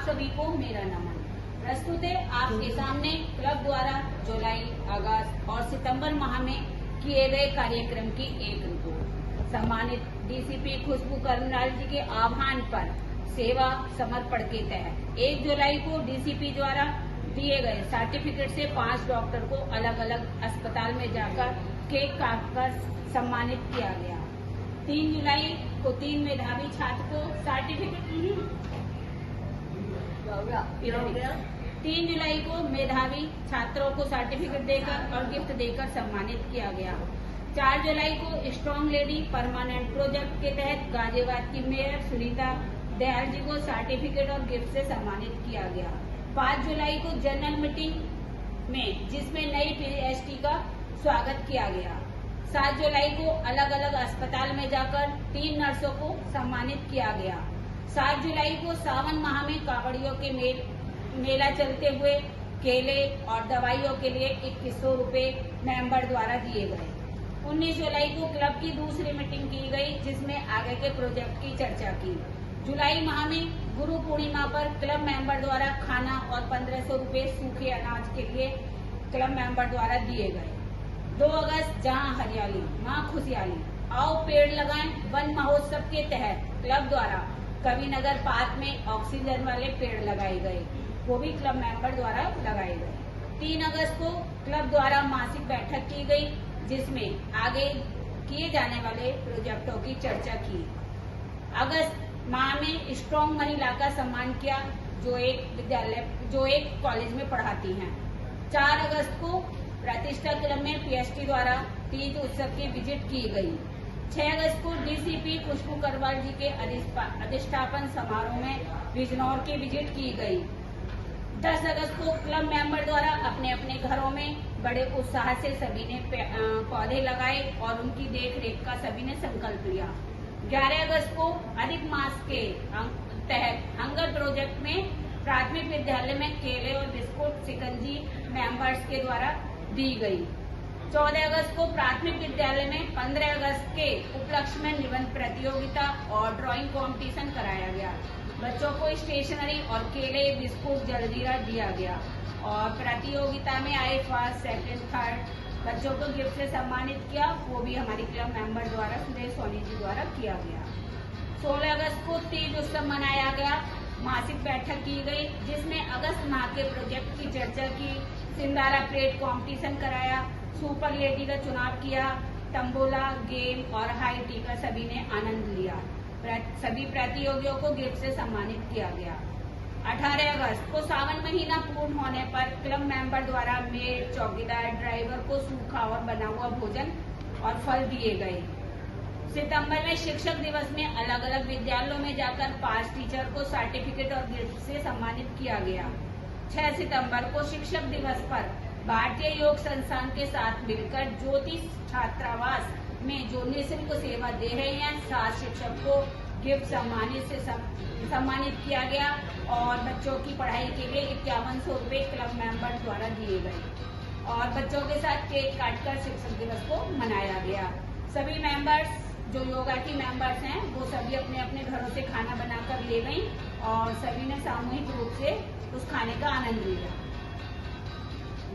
सभी को मेरा नमन। प्रस्तुत है आपके सामने क्लब द्वारा जुलाई, अगस्त और सितंबर माह में किए गए कार्यक्रम की एक रिपोर्ट। सम्मानित डीसीपी खुशबू करनाल जी के आह्वान पर सेवा समर्पण के तहत 1 जुलाई को डीसीपी द्वारा दिए गए सर्टिफिकेट से 5 डॉक्टर को अलग अलग अस्पताल में जाकर केक काटकर सम्मानित किया गया। 3 जुलाई को 3 मेधावी छात्र को सर्टिफिकेट 3 जुलाई को मेधावी छात्रों को सर्टिफिकेट देकर और गिफ्ट देकर सम्मानित किया गया। 4 जुलाई को स्ट्रॉन्ग लेडी परमानेंट प्रोजेक्ट के तहत गाजियाबाद की मेयर सुनीता दयाल जी को सर्टिफिकेट और गिफ्ट से सम्मानित किया गया। 5 जुलाई को जनरल मीटिंग में जिसमें नई पीएचडी का स्वागत किया गया। 7 जुलाई को अलग अलग अस्पताल में जाकर 3 नर्सों को सम्मानित किया गया। 7 जुलाई को सावन माह में कावड़ियों के मेला चलते हुए केले और दवाइयों के लिए 2100 रुपए मेंबर द्वारा दिए गए। 19 जुलाई को क्लब की दूसरी मीटिंग की गई जिसमें आगे के प्रोजेक्ट की चर्चा की। जुलाई माह में गुरु पूर्णिमा पर क्लब मेंबर द्वारा खाना और 1500 रुपए सूखे अनाज के लिए क्लब मेंबर द्वारा दिए गए। 2 अगस्त जहां हरियाली वहां खुशहाली, आओ पेड़ लगाएं वन महोत्सव के तहत क्लब द्वारा कविनगर पार्क में ऑक्सीजन वाले पेड़ लगाए गए, वो भी क्लब मेंबर द्वारा लगाए गए। 3 अगस्त को क्लब द्वारा मासिक बैठक की गई जिसमें आगे किए जाने वाले प्रोजेक्टों की चर्चा की। अगस्त माह में स्ट्रॉन्ग महिला का सम्मान किया जो एक कॉलेज में पढ़ाती हैं। 4 अगस्त को प्रतिष्ठा क्लब में पीएचडी द्वारा तीज उत्सव की विजिट की गई। 6 अगस्त को डीसीपी खुशबू करवाल जी के अधिष्ठापन समारोह में बिजनौर की विजिट की गई। 10 अगस्त को क्लब मेंबर द्वारा अपने अपने घरों में बड़े उत्साह से सभी ने पौधे लगाए और उनकी देख रेख का सभी ने संकल्प लिया। 11 अगस्त को अधिक मास के तहत हंगर प्रोजेक्ट में प्राथमिक विद्यालय में केले और बिस्कुट शिकंजी मेंबर्स के द्वारा दी गई। 14 अगस्त को प्राथमिक विद्यालय में 15 अगस्त के उपलक्ष्य में निबंध प्रतियोगिता और ड्राइंग कंपटीशन कराया गया। बच्चों को स्टेशनरी और केले बिस्कुट जलजीरा दिया गया और प्रतियोगिता में आए फर्स्ट, सेकंड, थर्ड बच्चों को गिफ्ट से सम्मानित किया, वो भी हमारी क्लब मेंबर द्वारा सुरेश सोनी जी द्वारा किया गया। 16 अगस्त को तीज उत्सव मनाया गया, मासिक बैठक की गई जिसमें अगस्त माह के प्रोजेक्ट की चर्चा की, सिंदारा परेड कंपटीशन कराया, सुपर लेडी का चुनाव किया, तंबोला गेम और हाई टी का सभी ने आनंद लिया। सभी प्रतियोगियों को गिफ्ट से सम्मानित किया गया। 18 अगस्त को सावन महीना पूर्ण होने पर क्लब मेंबर द्वारा मेड, चौकीदार, ड्राइवर को सूखा और बना हुआ भोजन और फल दिए गए। सितंबर में शिक्षक दिवस में अलग अलग विद्यालयों में जाकर 5 टीचर को सर्टिफिकेट और गिफ्ट से सम्मानित किया गया। 6 सितंबर को शिक्षक दिवस पर भारतीय योग संस्थान के साथ मिलकर ज्योति छात्रावास में जो निःशुल्क सेवा दे रहे हैं 7 शिक्षक को गिफ्ट सम्मानित किया गया और बच्चों की पढ़ाई के लिए 5100 रुपए क्लब मेंबर द्वारा दिए गए और बच्चों के साथ केक काटकर शिक्षक दिवस को मनाया गया। सभी मेंबर्स जो योगा की मेंबर्स हैं वो सभी अपने अपने घरों से खाना बनाकर ले गई और सभी ने सामूहिक रूप से उस खाने का आनंद लिया।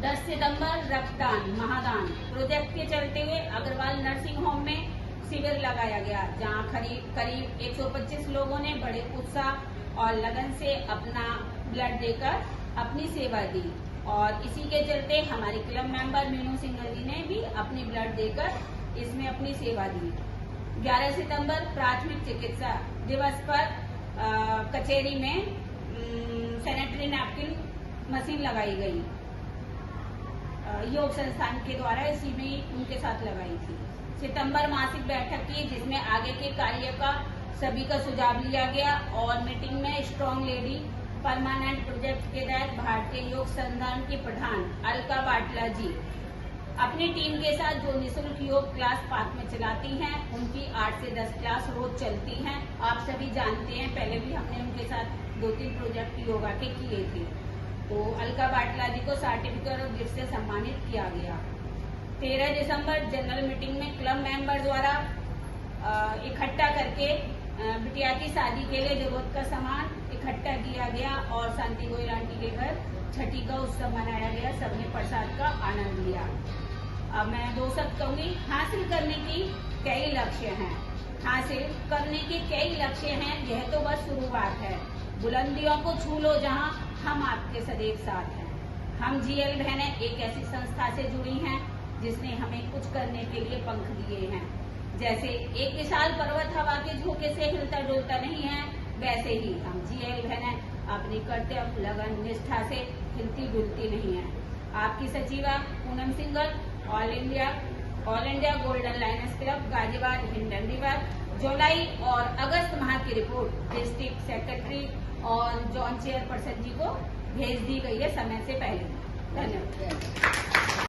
10 सितंबर रक्तदान महादान प्रोजेक्ट के चलते हुए अग्रवाल नर्सिंग होम में शिविर लगाया गया जहां करीब 125 लोगों ने बड़े उत्साह और लगन से अपना ब्लड देकर अपनी सेवा दी और इसी के चलते हमारी क्लब मेंबर मीनू सिंगर जी ने भी अपनी ब्लड देकर इसमें अपनी सेवा दी। 11 सितंबर प्राथमिक चिकित्सा दिवस पर कचेरी में सैनिटरी नैपकिन मशीन लगाई गई, योग संस्थान के द्वारा इसी में उनके साथ लगाई थी। सितंबर मासिक बैठक की जिसमें आगे के कार्य का सभी का सुझाव लिया गया और मीटिंग में स्ट्रॉन्ग लेडी परमानेंट प्रोजेक्ट के तहत भारतीय योग संस्थान की प्रधान अलका बाटला जी अपनी टीम के साथ जो निःशुल्क योग क्लास पार्क में चलाती हैं उनकी 8 से 10 क्लास रोज चलती हैं। आप सभी जानते हैं पहले भी हमने उनके साथ 2-3 प्रोजेक्ट योगा के किए थे। तो अलका बाटला जी को सर्टिफिकेट और गिफ्ट से सम्मानित किया गया। 13 दिसंबर जनरल मीटिंग में क्लब मेंबर द्वारा इकट्ठा करके बिटिया की शादी के लिए जरूरत का सामान इकट्ठा किया गया और शांति गोयल आंटी के घर छठी का उत्सव मनाया गया। सबने प्रसाद का आनंद लिया। अब मैं 2 शब्द कहूंगी। हासिल करने की कई लक्ष्य हैं, हासिल करने के कई लक्ष्य हैं, यह तो बस शुरुआत है। बुलंदियों को छू लो जहां, हम आपके सदैव साथ हैं। हम GL बहनें एक ऐसी संस्था से जुड़ी हैं जिसने हमें कुछ करने के लिए पंख दिए हैं। जैसे एक विशाल पर्वत हवा के झोंके से हिलता डुलता नहीं है, वैसे ही हम GL बहनें अपनी कर्तव्य लगन निष्ठा से हिलती डुलती नहीं है। आपकी सचिवा Poonam Singhal, all India golden liners club Ghaziabad Hindon river, जुलाई और अगस्त माह की रिपोर्ट डिस्ट्रिक्ट सेक्रेटरी और जॉन चेयरपर्सन जी को भेज दी गई है समय से पहले। धन्यवाद।